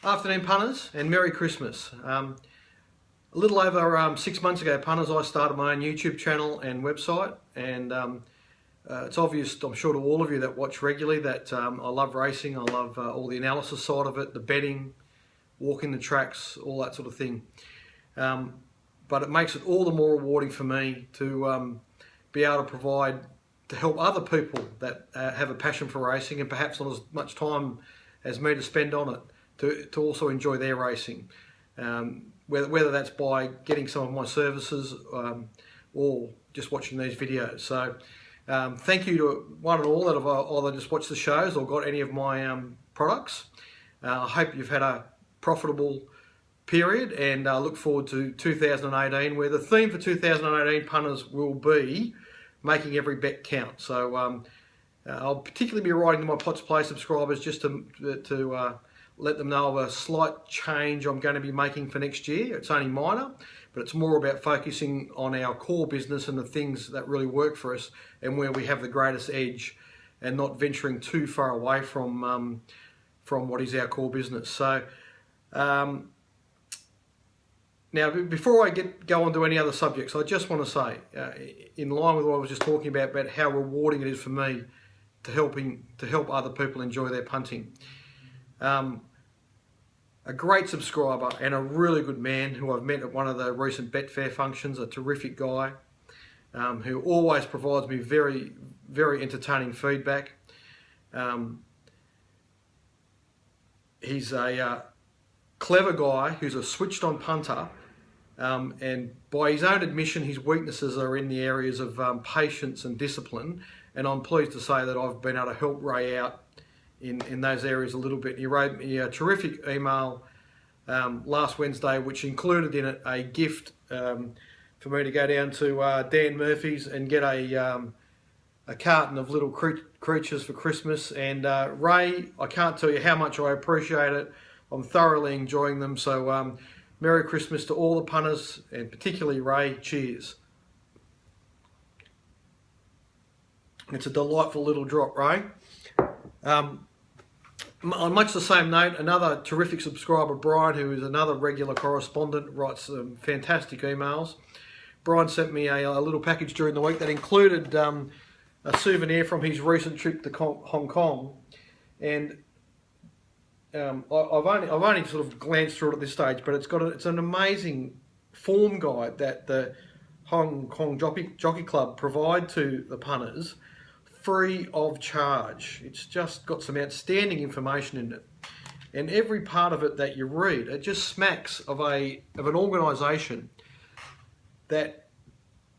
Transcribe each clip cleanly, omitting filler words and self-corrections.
Afternoon, punters, and Merry Christmas. A little over 6 months ago, punters, I started my own YouTube channel and website, and it's obvious, I'm sure, to all of you that watch regularly that I love racing. I love all the analysis side of it, the betting, walking the tracks, all that sort of thing. But it makes it all the more rewarding for me to be able to provide, to help other people that have a passion for racing and perhaps not as much time as me to spend on it, to also enjoy their racing, whether that's by getting some of my services or just watching these videos. So thank you to one and all that have either just watched the shows or got any of my products. I hope you've had a profitable period, and I look forward to 2018, where the theme for 2018, punters, will be making every bet count. So I'll particularly be writing to my Potts Play subscribers just to let them know of a slight change I'm going to be making for next year. It's only minor, but it's more about focusing on our core business and the things that really work for us and where we have the greatest edge, and not venturing too far away from what is our core business. So now, before I go on to any other subjects, I just want to say, in line with what I was just talking about how rewarding it is for me to help other people enjoy their punting. A great subscriber and a really good man who I've met at one of the recent Betfair functions, a terrific guy who always provides me very, very entertaining feedback. He's a clever guy who's a switched-on punter, and by his own admission, his weaknesses are in the areas of patience and discipline, and I'm pleased to say that I've been able to help Ray out in those areas a little bit. He wrote me a terrific email last Wednesday, which included in it a gift for me to go down to Dan Murphy's and get a carton of little creatures for Christmas. And Ray, I can't tell you how much I appreciate it. I'm thoroughly enjoying them. So Merry Christmas to all the punters, and particularly Ray. Cheers. It's a delightful little drop, Ray. On much the same note, another terrific subscriber, Brian, who is another regular correspondent, writes some fantastic emails. Brian sent me a little package during the week that included a souvenir from his recent trip to Hong Kong, and I've only sort of glanced through it at this stage, but it's an amazing form guide that the Hong Kong Jockey Club provide to the punters, free of charge. It's just got some outstanding information in it, and every part of it that you read, it just smacks of an organisation that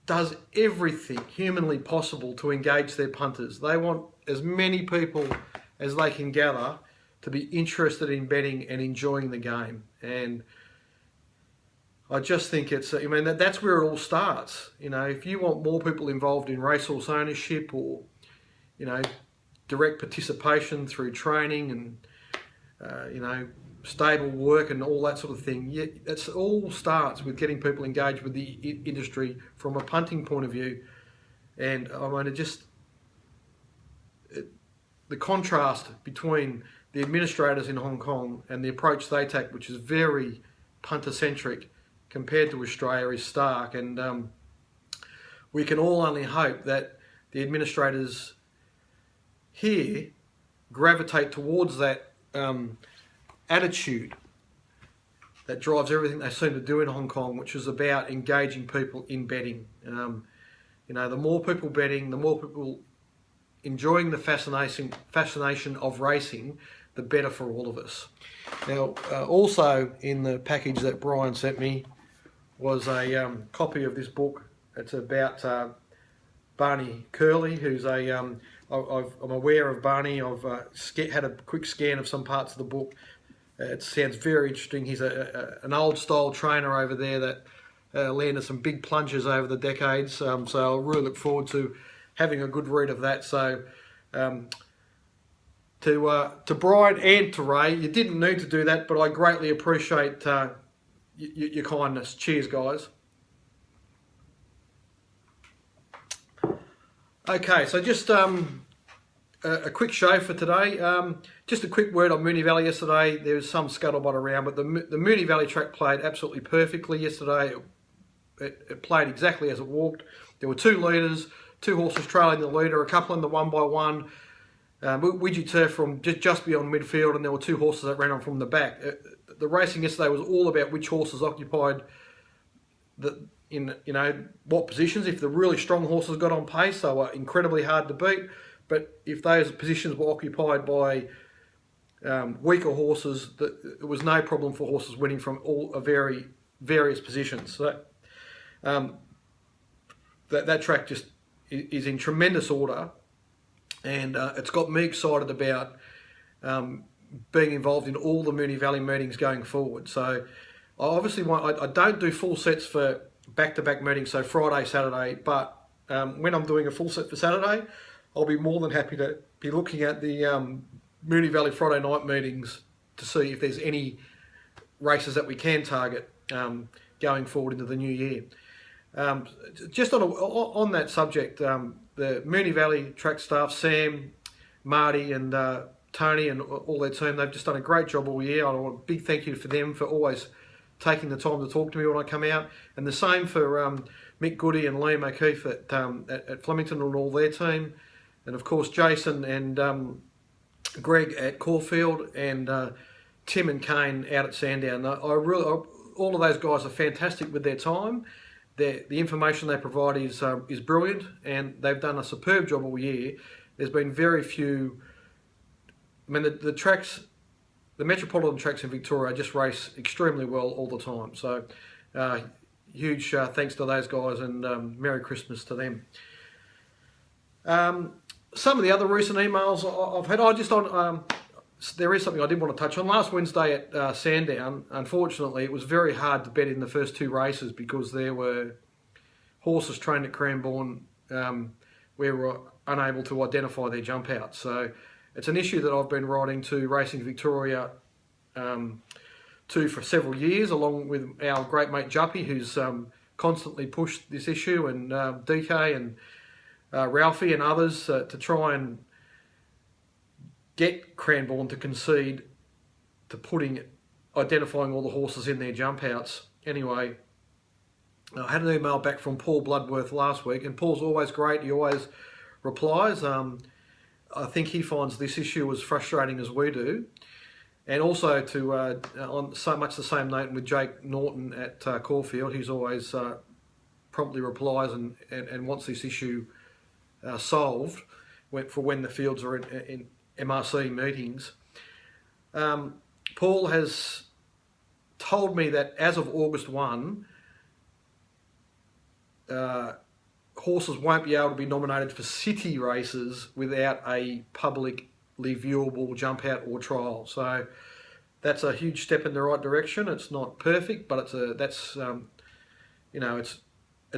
does everything humanly possible to engage their punters. They want as many people as they can gather to be interested in betting and enjoying the game. And I just think it's, I mean, that's where it all starts. You know, if you want more people involved in racehorse ownership, or you know, direct participation through training and, you know, stable work and all that sort of thing. Yeah, it all starts with getting people engaged with the industry from a punting point of view. And I mean, the contrast between the administrators in Hong Kong and the approach they take, which is very punter-centric compared to Australia, is stark. And we can all only hope that the administrators here gravitate towards that attitude that drives everything they seem to do in Hong Kong, which is about engaging people in betting. You know, the more people betting, the more people enjoying the fascination of racing, the better for all of us. Now, also in the package that Brian sent me was a copy of this book. It's about Barney Curley, who's I'm aware of Barney. I've had a quick scan of some parts of the book. It sounds very interesting. He's an old-style trainer over there that landed some big plunges over the decades. So I really look forward to having a good read of that. So to Brian and to Ray, you didn't need to do that, but I greatly appreciate your kindness. Cheers, guys. Okay, so just a quick show for today. Just a quick word on Moonee Valley yesterday. There was some scuttlebutt around, but the Moonee Valley track played absolutely perfectly yesterday. It played exactly as it walked. There were 2 leaders, 2 horses trailing the leader, a couple in the 1x1. Widgie Turf from just beyond midfield, and there were 2 horses that ran on from the back. The racing yesterday was all about which horses occupied in what positions. If the really strong horses got on pace, they were incredibly hard to beat. But if those positions were occupied by weaker horses, it was no problem for horses winning from all various positions. So that track just is in tremendous order, and it's got me excited about being involved in all the Moonee Valley meetings going forward. So I don't do full sets for back-to-back meetings, so Friday, Saturday, but when I'm doing a full set for Saturday, I'll be more than happy to be looking at the Moonee Valley Friday night meetings to see if there's any races that we can target going forward into the new year. Just on that subject, the Moonee Valley track staff, Sam, Marty and Tony and all their team, they've just done a great job all year. I want a big thank you for them for always taking the time to talk to me when I come out. And the same for Mick Goody and Liam O'Keefe at Flemington and all their team. And of course Jason and Greg at Caulfield and Tim and Kane out at Sandown. All of those guys are fantastic with their time. The information they provide is brilliant, and they've done a superb job all year. There's been very few. I mean, the tracks, the metropolitan tracks in Victoria just race extremely well all the time. So, huge thanks to those guys, and Merry Christmas to them. Some of the other recent emails I've had, there is something I did want to touch on. Last Wednesday at Sandown, unfortunately, it was very hard to bet in the first 2 races because there were horses trained at Cranbourne where we were unable to identify their jump out. So it's an issue that I've been writing to Racing Victoria for several years, along with our great mate Juppy, who's constantly pushed this issue, and DK and Ralphie and others to try and get Cranbourne to concede to identifying all the horses in their jump outs. Anyway, I had an email back from Paul Bloodworth last week, and Paul's always great. He always replies. I think he finds this issue as frustrating as we do. And also on so much the same note with Jake Norton at Caulfield, who's always promptly replies and wants this issue solved for when the fields are in MRC meetings. Paul has told me that as of August 1, horses won't be able to be nominated for city races without a publicly viewable jump out or trial. So that's a huge step in the right direction. It's not perfect, but it's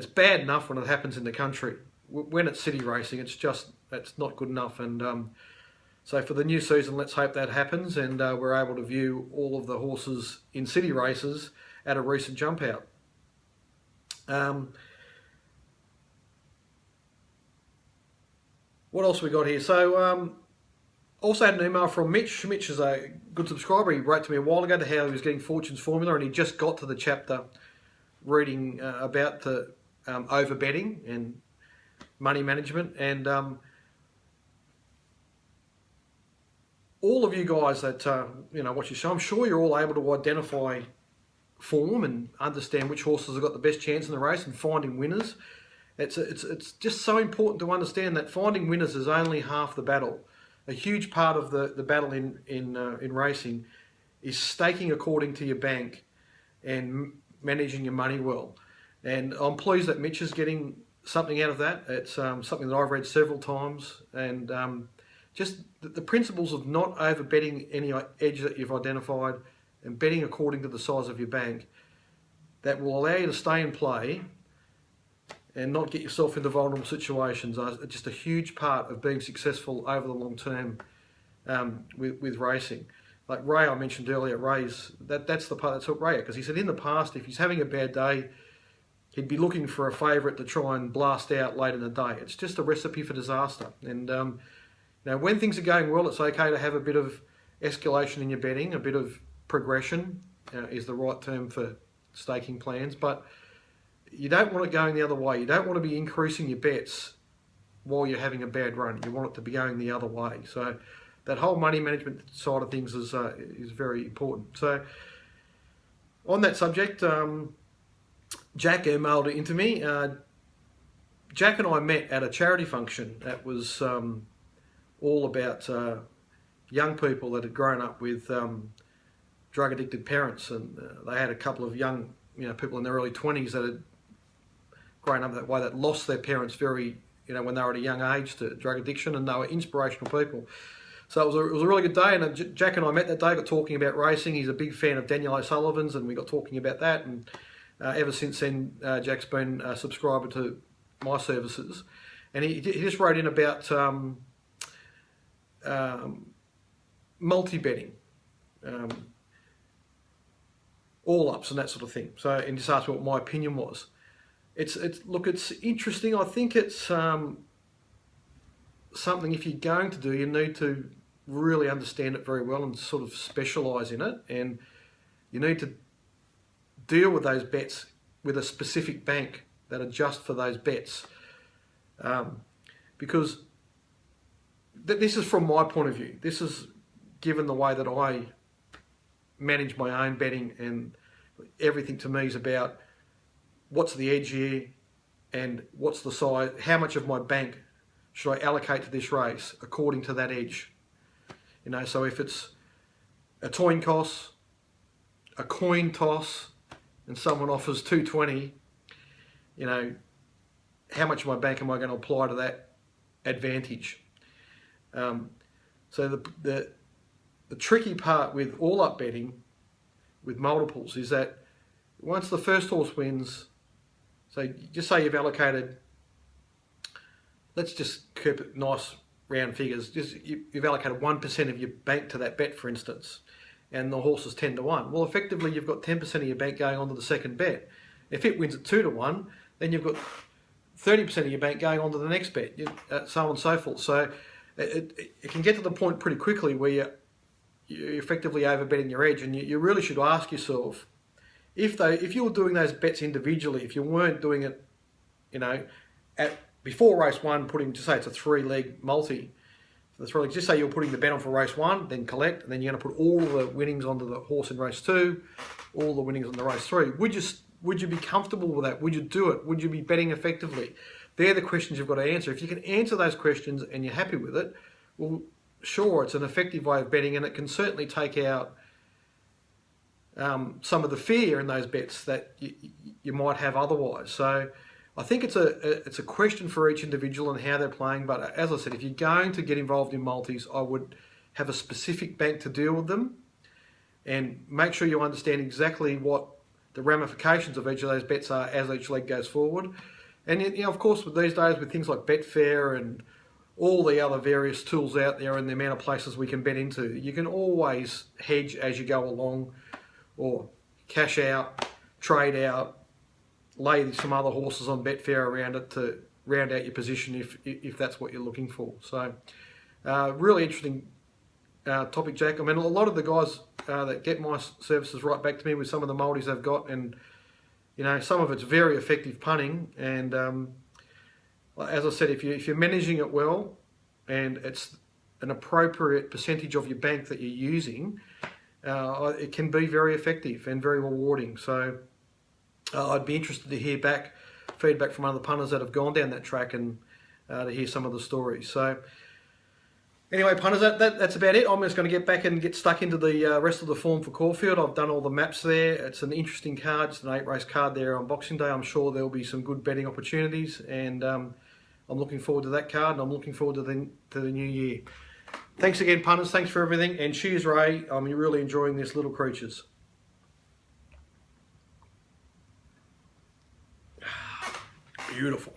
bad enough when it happens in the country. When it's city racing, it's not good enough. And so for the new season, let's hope that happens, and we're able to view all of the horses in city races at a recent jump out. What else we got here? So also had an email from Mitch. Mitch is a good subscriber. He wrote to me a while ago to how he was getting Fortune's Formula, and he just got to the chapter reading about the over betting and money management. And all of you guys that watch your show, I'm sure you're all able to identify form and understand which horses have got the best chance in the race and finding winners. It's just so important to understand that finding winners is only half the battle. A huge part of the battle in racing is staking according to your bank and managing your money well. And I'm pleased that Mitch is getting something out of that. It's something that I've read several times, and just the principles of not over betting any edge that you've identified and betting according to the size of your bank, that will allow you to stay in play and not get yourself into vulnerable situations, are just a huge part of being successful over the long term with racing. Like Ray, I mentioned earlier, that's the part that took Ray, because he said in the past, if he's having a bad day, he'd be looking for a favourite to try and blast out late in the day. It's just a recipe for disaster. And Now, when things are going well, it's okay to have a bit of escalation in your betting, a bit of progression is the right term for staking plans, but you don't want it going the other way. You don't want to be increasing your bets while you're having a bad run. You want it to be going the other way. So that whole money management side of things is very important. So on that subject, Jack emailed it into me. Jack and I met at a charity function that was all about young people that had grown up with drug addicted parents, and they had a couple of young people in their early 20s that had grown up that way, that lost their parents very when they were at a young age to drug addiction, and they were inspirational people. So it was a really good day, and Jack and I met that day, got talking about racing. He's a big fan of Daniel O'Sullivan's, and we got talking about that, and ever since then Jack's been a subscriber to my services, and he just wrote in about multi-betting, all ups and that sort of thing. So, and just asked me what my opinion was. It's interesting. I think it's something, if you're going to do, you need to really understand it very well and sort of specialise in it, and you need to deal with those bets with a specific bank that adjusts for those bets, because this is from my point of view. This is given the way that I manage my own betting, and everything to me is about what's the edge here and what's the size, how much of my bank should I allocate to this race according to that edge. So if it's a coin toss, and someone offers 220, how much of my bank am I going to apply to that advantage? So the tricky part with all-up betting with multiples is that once the first horse wins, so just say you've allocated, let's just keep it nice round figures, you've allocated 1% of your bank to that bet, for instance, and the horse is 10 to 1. Well, effectively you've got 10% of your bank going on to the second bet. If it wins at 2 to 1, then you've got 30% of your bank going on to the next bet, so on and so forth. So it can get to the point pretty quickly where you're effectively overbetting your edge, and you really should ask yourself, if you were doing those bets individually, if you weren't doing it, before race one, just say it's a 3-leg multi, for the 3 legs, just say you're putting the bet on for race 1, then collect, and then you're going to put all the winnings onto the horse in race 2, all the winnings on the race 3. Would you be comfortable with that? Would you do it? Would you be betting effectively? They're the questions you've got to answer. If you can answer those questions and you're happy with it, well, sure, it's an effective way of betting, and it can certainly take out some of the fear in those bets that you might have otherwise. So I think it's a question for each individual and how they're playing. But as I said, if you're going to get involved in multis, I would have a specific bank to deal with them, and make sure you understand exactly what the ramifications of each of those bets are as each leg goes forward. And of course, with these days, with things like Betfair and all the other various tools out there and the amount of places we can bet into, you can always hedge as you go along, or cash out, trade out, lay some other horses on Betfair around it to round out your position if that's what you're looking for. So really interesting topic, Jack. I mean, a lot of the guys that get my services right back to me with some of the multis they've got, and some of it's very effective punting, and as I said, if you're managing it well and it's an appropriate percentage of your bank that you're using, it can be very effective and very rewarding. So I'd be interested to hear feedback from other punters that have gone down that track, and to hear some of the stories. So anyway, punters, that's about it. I'm just going to get back and get stuck into the rest of the form for Caulfield. I've done all the maps there. It's an interesting card. It's an 8-race card there on Boxing Day. I'm sure there'll be some good betting opportunities, and I'm looking forward to that card, and I'm looking forward to the new year. Thanks again, punters. Thanks for everything, and cheers, Ray. I'm really enjoying this, Little Creatures. Beautiful.